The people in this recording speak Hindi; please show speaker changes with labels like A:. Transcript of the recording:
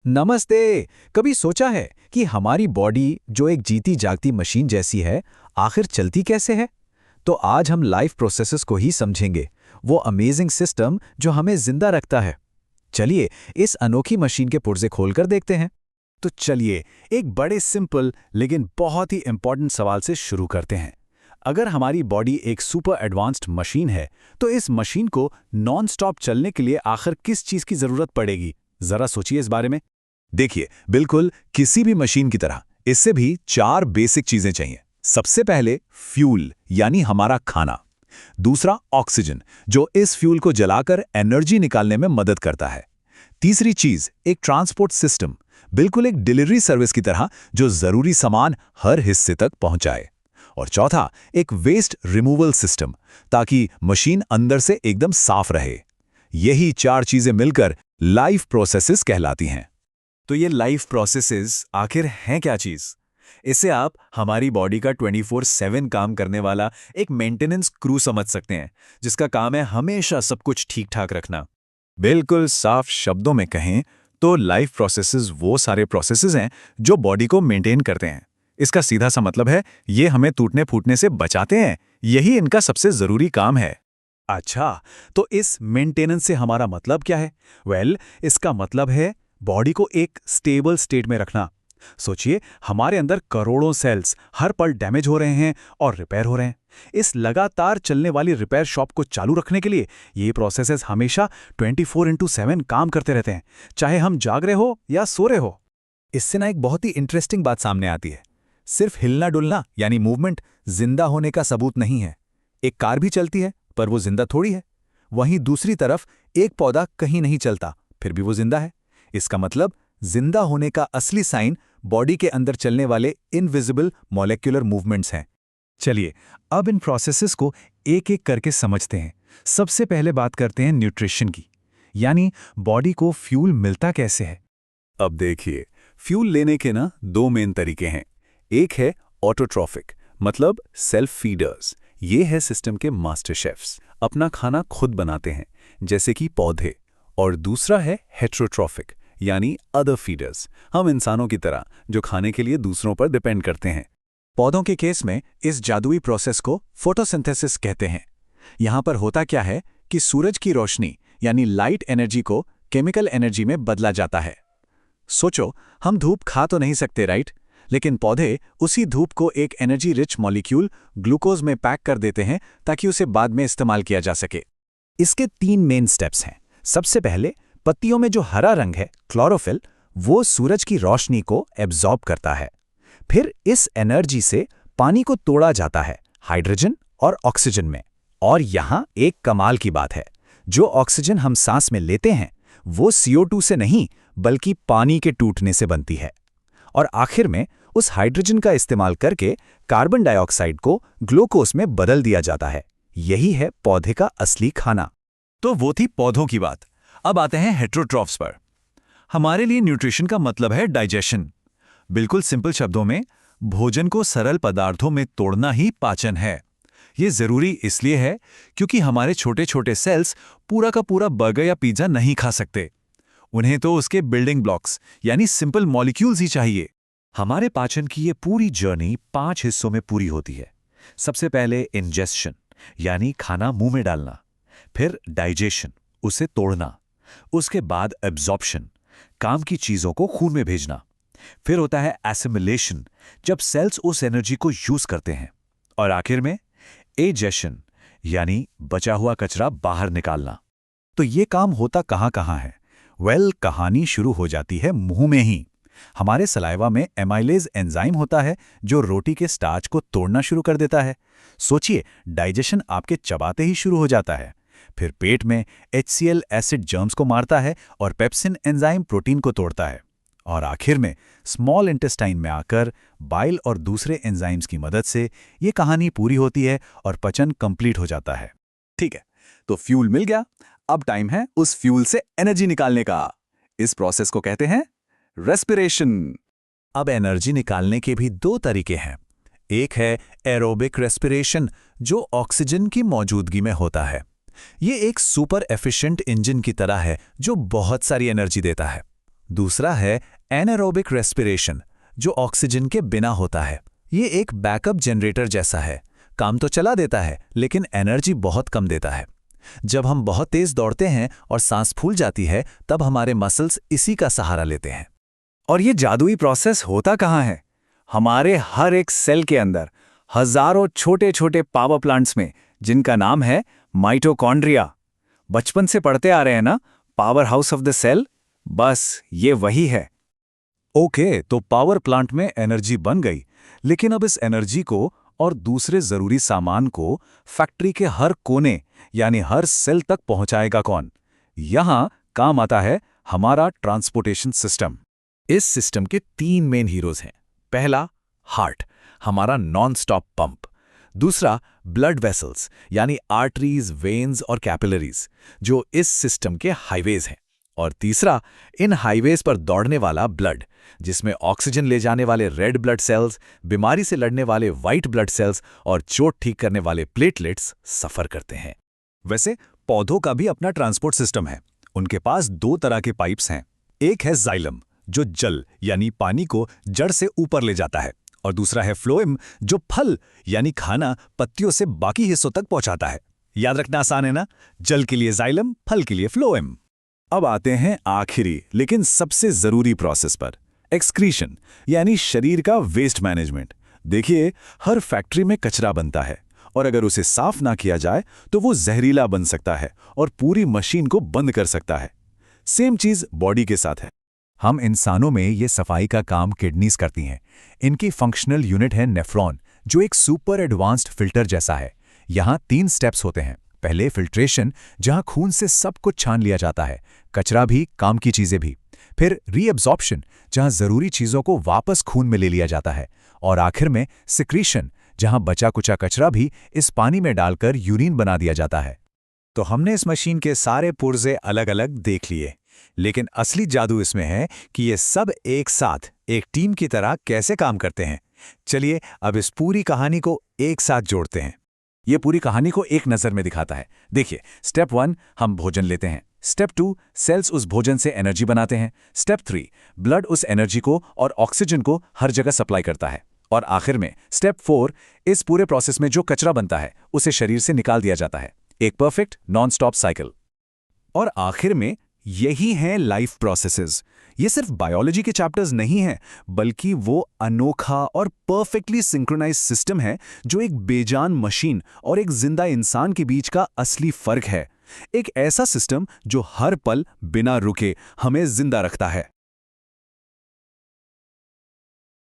A: नमस्ते। कभी सोचा है कि हमारी बॉडी जो एक जीती जागती मशीन जैसी है, आखिर चलती कैसे है? तो आज हम लाइफ प्रोसेसेस को ही समझेंगे, वो अमेजिंग सिस्टम जो हमें जिंदा रखता है। चलिए इस अनोखी मशीन के पुर्जे खोलकर देखते हैं। तो चलिए एक बड़े सिंपल लेकिन बहुत ही इंपॉर्टेंट सवाल से शुरू करते हैं। अगर हमारी बॉडी एक सुपर एडवांस्ड मशीन है, तो इस मशीन को नॉन स्टॉप चलने के लिए आखिर किस चीज की जरूरत पड़ेगी? जरा सोचिए इस बारे में।
B: देखिए, बिल्कुल किसी भी मशीन की तरह इससे भी 4 बेसिक चीजें चाहिए। सबसे पहले फ्यूल यानी हमारा खाना। दूसरा ऑक्सीजन, जो इस फ्यूल को जलाकर एनर्जी निकालने में मदद करता है। तीसरी चीज एक ट्रांसपोर्ट सिस्टम, बिल्कुल एक डिलीवरी सर्विस की तरह जो जरूरी सामान हर हिस्से तक पहुंचाए। और चौथा एक वेस्ट रिमूवल सिस्टम, ताकि मशीन अंदर से एकदम साफ रहे। यही 4 चीजें मिलकर लाइफ प्रोसेसेस कहलाती हैं।
C: तो ये लाइफ प्रोसेसेस आखिर हैं क्या चीज़? इसे आप हमारी बॉडी का 24/7 काम करने वाला एक मेंटेनेंस क्रू समझ सकते हैं, जिसका काम है हमेशा सब कुछ ठीक ठाक रखना।
B: बिल्कुल साफ शब्दों में कहें तो लाइफ प्रोसेसेस वो सारे प्रोसेसेस हैं जो बॉडी को मेंटेन करते हैं। इसका सीधा सा मतलब है ये हमें टूटने फूटने से बचाते हैं। यही इनका सबसे जरूरी काम है।
C: अच्छा, तो इस मेंटेनेंस से हमारा मतलब क्या है? इसका मतलब है बॉडी को एक स्टेबल स्टेट में रखना। सोचिए, हमारे अंदर करोड़ों सेल्स हर पल डैमेज हो रहे हैं और रिपेयर हो रहे हैं। इस लगातार चलने वाली रिपेयर शॉप को चालू रखने के लिए ये प्रोसेसेस हमेशा 24/7 काम करते रहते हैं, चाहे हम जाग रहे हो या सो रहे हो।
A: इससे ना एक बहुत ही इंटरेस्टिंग बात सामने आती है। सिर्फ हिलना डुलना यानी मूवमेंट जिंदा होने का सबूत नहीं है। एक कार भी चलती है, पर वो जिंदा थोड़ी है। वहीं दूसरी तरफ एक पौधा कहीं नहीं चलता, फिर भी वो जिंदा है। इसका मतलब जिंदा होने का असली साइन बॉडी के अंदर चलने वाले इनविजिबल मॉलिक्यूलर मूवमेंट्स हैं।
C: चलिए अब इन प्रोसेसेस को एक एक करके समझते हैं। सबसे पहले बात करते हैं न्यूट्रिशन की, यानी बॉडी को फ्यूल मिलता कैसे है।
B: अब देखिए, फ्यूल लेने के ना 2 मेन तरीके हैं। एक है ऑटोट्रॉफिक, मतलब सेल्फ फीडर्स। ये है सिस्टम के मास्टर शेफ्स, अपना खाना खुद बनाते हैं, जैसे कि पौधे। और दूसरा है हेट्रोट्रॉफिक, यानी अदर फीडर्स, हम इंसानों की तरह जो खाने के लिए दूसरों पर डिपेंड करते हैं।
A: पौधों के केस में इस जादुई प्रोसेस को फोटोसिंथेसिस कहते हैं। यहाँ पर होता क्या है कि सूरज की रोशनी यानी लाइट एनर्जी को केमिकल एनर्जी में बदला जाता है। सोचो, हम धूप खा तो नहीं सकते, राइट? लेकिन पौधे उसी धूप को एक एनर्जी रिच मॉलिक्यूल ग्लूकोज में पैक कर देते हैं, ताकि उसे बाद में इस्तेमाल किया जा सके। इसके 3 मेन स्टेप्स हैं। सबसे पहले पत्तियों में जो हरा रंग है, क्लोरोफिल, वो सूरज की रोशनी को एब्जॉर्ब करता है। फिर इस एनर्जी से पानी को तोड़ा जाता है हाइड्रोजन और ऑक्सीजन में। और यहाँ एक कमाल की बात है, जो ऑक्सीजन हम सांस में लेते हैं वो CO2 से नहीं, बल्कि पानी के टूटने से बनती है। और आखिर में उस हाइड्रोजन का इस्तेमाल करके कार्बन डाइऑक्साइड को ग्लूकोज में बदल दिया जाता है। यही है पौधे का असली खाना।
C: तो वो थी पौधों की बात। अब आते हैं हेट्रोट्रॉफ्स पर। हमारे लिए न्यूट्रिशन का मतलब है डाइजेशन। बिल्कुल सिंपल शब्दों में, भोजन को सरल पदार्थों में तोड़ना ही पाचन है। ये जरूरी इसलिए है क्योंकि हमारे छोटे छोटे सेल्स पूरा का पूरा बर्गर या पिज्जा नहीं खा सकते। उन्हें तो उसके बिल्डिंग ब्लॉक्स यानी सिंपल मॉलिक्यूल्स ही चाहिए। हमारे पाचन की ये पूरी जर्नी 5 हिस्सों में पूरी होती है। सबसे पहले इंजेस्शन, यानी खाना मुंह में डालना। फिर डाइजेशन, उसे तोड़ना। उसके बाद एब्जॉर्प्शन, काम की चीजों को खून में भेजना। फिर होता है एसिमिलेशन, जब सेल्स उस एनर्जी को यूज करते हैं। और आखिर में एजेशन, यानी बचा हुआ कचरा बाहर निकालना।
A: तो ये काम होता कहाँ है? कहानी शुरू हो जाती है मुंह में ही। हमारे सलाइवा में एमाइलेज एंजाइम होता है, जो रोटी के स्टार्च को तोड़ना शुरू कर देता है। सोचिए, डाइजेशन आपके चबाते ही शुरू हो जाता है। फिर पेट में HCl एसिड जर्म्स को मारता है और पेप्सिन एंजाइम प्रोटीन को तोड़ता है। और आखिर में स्मॉल इंटेस्टाइन में आकर बाइल और दूसरे एंजाइम्स की मदद से ये कहानी पूरी होती है और पचन कंप्लीट हो जाता है।
B: ठीक है, तो फ्यूल मिल गया। अब टाइम है उस फ्यूल से एनर्जी निकालने का। इस प्रोसेस को कहते हैं रेस्पिरेशन।
A: अब एनर्जी निकालने के भी 2 तरीके हैं। एक है एरोबिक रेस्पिरेशन, जो ऑक्सीजन की मौजूदगी में होता है। ये एक सुपर एफिशिएंट इंजन की तरह है जो बहुत सारी एनर्जी देता है।
B: दूसरा है एनारोबिक रेस्पिरेशन, जो ऑक्सीजन के बिना होता है। ये एक बैकअप जनरेटर जैसा है, काम तो चला देता है लेकिन एनर्जी बहुत कम देता है। जब हम बहुत तेज दौड़ते हैं और सांस फूल जाती है, तब हमारे मसल्स इसी का सहारा लेते हैं।
C: और ये जादुई प्रोसेस होता कहाँ है? हमारे हर एक सेल के अंदर, हजारों छोटे छोटे पावर प्लांट्स में, जिनका नाम है माइटोकॉन्ड्रिया। बचपन से पढ़ते आ रहे हैं ना, powerhouse of the cell. बस ये वही है।
B: ओके, तो पावर प्लांट में एनर्जी बन गई, लेकिन अब इस एनर्जी को और दूसरे जरूरी सामान को फैक्ट्री के हर कोने यानी हर सेल तक पहुंचाएगा कौन? यहां काम आता है हमारा ट्रांसपोर्टेशन सिस्टम। इस सिस्टम के 3 मेन हीरोज हैं। पहला, हार्ट, हमारा नॉन स्टॉप पंप। दूसरा, ब्लड वेसल्स यानी आर्टरीज, वेन्स और कैपिलरीज, जो इस सिस्टम के हाईवेज हैं। और तीसरा, इन हाईवेज पर दौड़ने वाला ब्लड, जिसमें ऑक्सीजन ले जाने वाले रेड ब्लड सेल्स, बीमारी से लड़ने वाले व्हाइट ब्लड सेल्स और चोट ठीक करने वाले प्लेटलेट्स सफर करते हैं। वैसे पौधों का भी अपना ट्रांसपोर्ट सिस्टम है। उनके पास 2 तरह के पाइप्स हैं। एक है जाइलम, जो जल यानी पानी को जड़ से ऊपर ले जाता है, और दूसरा है फ्लोएम, जो फल यानी खाना पत्तियों से बाकी हिस्सों तक पहुंचाता है। याद रखना आसान है ना? जल के लिए जाइलम, फल के लिए फ्लोएम। अब आते हैं आखिरी लेकिन सबसे जरूरी प्रोसेस पर, एक्सक्रीशन यानी शरीर का वेस्ट मैनेजमेंट। देखिए, हर फैक्ट्री में कचरा बनता है, और अगर उसे साफ ना किया जाए तो वो जहरीला बन सकता है और पूरी मशीन को बंद कर सकता है। सेम चीज बॉडी के साथ है। हम इंसानों में ये सफाई का काम किडनीज करती हैं। इनकी फंक्शनल यूनिट है नेफ्रॉन, जो एक सुपर एडवांस्ड फिल्टर जैसा है। यहाँ 3 स्टेप्स होते हैं। पहले फिल्ट्रेशन, जहाँ खून से सब कुछ छान लिया जाता है, कचरा भी, काम की चीजें भी। फिर रीअब्जॉर्प्शन, जहाँ जरूरी चीजों को वापस खून में ले लिया जाता है। और आखिर में सिक्रीशन, जहाँ बचा कुचा कचरा भी इस पानी में डालकर यूरिन बना दिया जाता है। तो हमने इस मशीन के सारे पुर्जे अलग अलग देख लिए, लेकिन असली जादू इसमें है कि ये सब एक साथ एक टीम की तरह कैसे काम करते हैं। चलिए अब इस पूरी कहानी को एक साथ जोड़ते हैं। ये पूरी कहानी को एक नज़र में दिखाता है। देखिए, स्टेप 1 हम भोजन लेते हैं। स्टेप 2 सेल्स उस भोजन से एनर्जी बनाते हैं। स्टेप 3 ब्लड उस एनर्जी को और ऑक्सीजन को हर जगह सप्लाई करता है। और आखिर में स्टेप 4 इस पूरे प्रोसेस में जो कचरा बनता है उसे शरीर से निकाल दिया जाता है। एक परफेक्ट नॉन स्टॉप साइकिल। और आखिर में यही हैं लाइफ प्रोसेसेस। ये सिर्फ बायोलॉजी के चैप्टर्स नहीं हैं, बल्कि वो अनोखा और परफेक्टली सिंक्रोनाइज सिस्टम है जो एक बेजान मशीन और एक जिंदा इंसान के बीच का असली फर्क है। एक ऐसा सिस्टम जो हर पल बिना रुके हमें जिंदा रखता है।